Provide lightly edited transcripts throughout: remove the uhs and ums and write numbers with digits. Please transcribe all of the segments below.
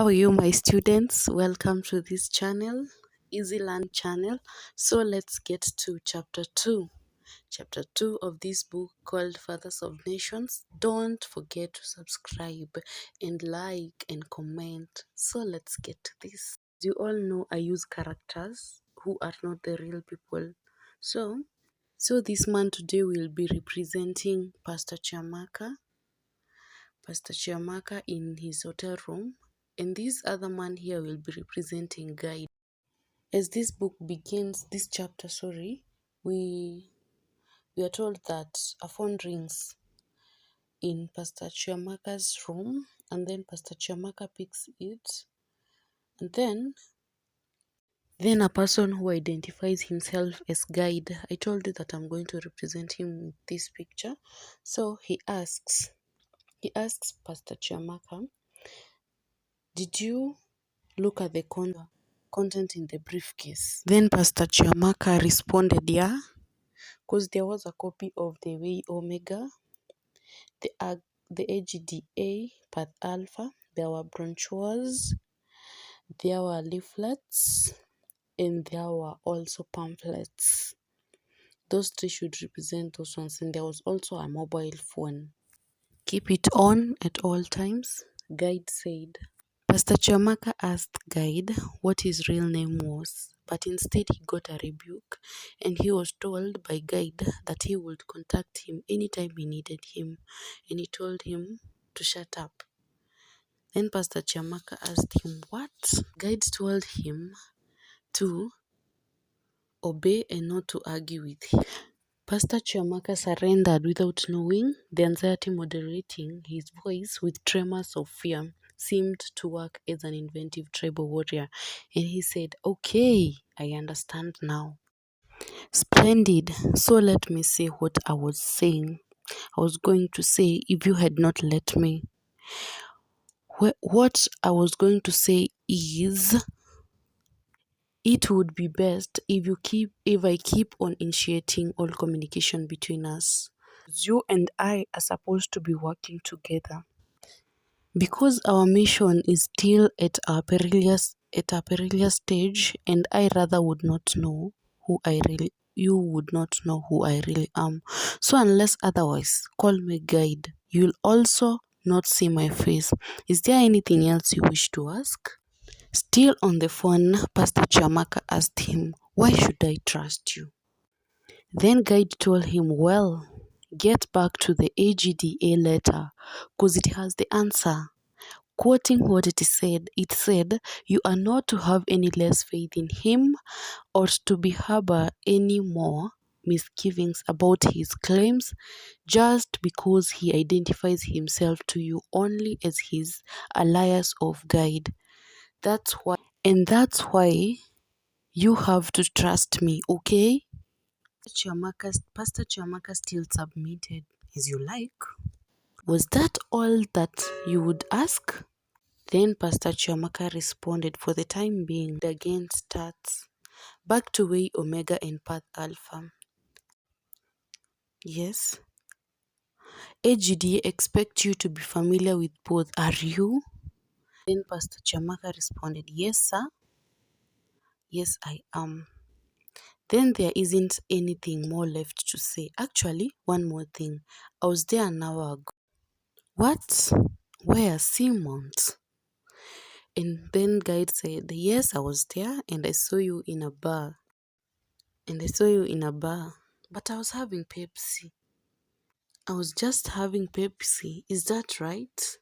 How are you, my students? Welcome to this channel, Easy Learn channel. So let's get to chapter 2. Chapter 2 of this book called Fathers of Nations. Don't forget to subscribe and like and comment. So let's get to this. As you all know, I use characters who are not the real people. So this man today will be representing Pastor Chiamaka. Pastor Chiamaka in his hotel room, and this other man here will be representing Guide. As this book begins, this chapter, we are told that a phone rings in Pastor Chiamaka's room, and then Pastor Chiamaka picks it, and then a person who identifies himself as Guide. I told you that I'm going to represent him with this picture. So he asks Pastor Chiamaka, did you look at the content in the briefcase? Then Pastor Chiamaka responded, yeah, because there was a copy of the Way Omega, the AGDA, Path Alpha, there were brochures, there were leaflets, and there were also pamphlets. Those three should represent those ones, and there was also a mobile phone. Keep it on at all times, Guide said. Pastor Chiamaka asked Guide what his real name was, but instead he got a rebuke, and he was told by Guide that he would contact him anytime he needed him, and he told him to shut up. Then Pastor Chiamaka asked him what? Guide told him to obey and not to argue with him. Pastor Chiamaka surrendered without knowing. The anxiety moderating his voice with tremors of fear seemed to work as an inventive tribal warrior, and he said, "Okay, I understand now." Splendid. So let me say what I was saying. I was going to say, if you had not let me. What I was going to say is, it would be best if I keep on initiating all communication between us. You and I are supposed to be working together. Because our mission is still at a perilous stage, and I rather would not know you would not know who I really am. So unless otherwise, call me Guide. You'll also not see my face. Is there anything else you wish to ask? Still on the phone, Pastor Chiamaka asked him, why should I trust you? Then Guide told him, well, get back to the AGDA letter, because it has the answer. Quoting what it said, you are not to have any less faith in him or to be harbor any more misgivings about his claims just because he identifies himself to you only as his alias of Guide. That's why you have to trust me, okay? Pastor Chiamaka still submitted, as you like. Was that all that you would ask? Then Pastor Chiamaka responded, for the time being, the again starts. Back to Way Omega and Path Alpha. Yes. AGD expect you to be familiar with both. Are you? Then Pastor Chiamaka responded, yes, sir. Yes, I am. Then there isn't anything more left to say. Actually, one more thing. I was there an hour ago. What? Where? Simmons? And then Guide said, yes, I was there and I saw you in a bar. But I was having Pepsi. I was just having Pepsi. Is that right?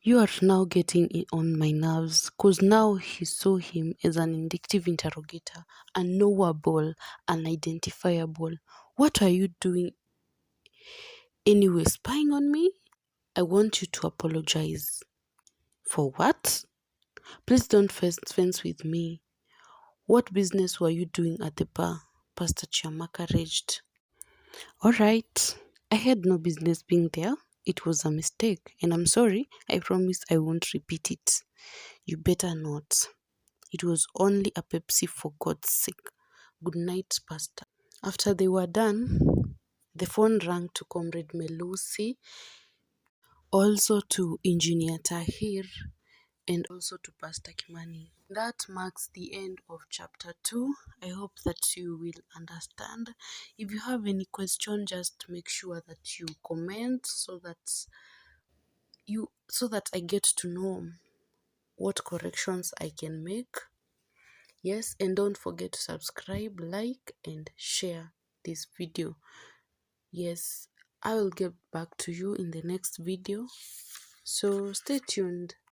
You are now getting on my nerves, because now he saw him as an indicative interrogator, unknowable, unidentifiable. What are you doing anyway, spying on me? I want you to apologize. For what? Please don't fence with me. What business were you doing at the bar? Pastor Chiamaka raged. All right, I had no business being there. It was a mistake, and I'm sorry. I promise I won't repeat it. You better not. It was only a Pepsi, for God's sake. Good night, Pastor. After they were done, the phone rang to Comrade Melusi, also to Engineer Tahir, and also to Pastor Kimani. That marks the end of chapter 2. I hope that you will understand. If you have any question, just make sure that you comment so that I get to know what corrections I can make. Yes, and don't forget to subscribe, like, and share this video. Yes, I will get back to you in the next video. So stay tuned.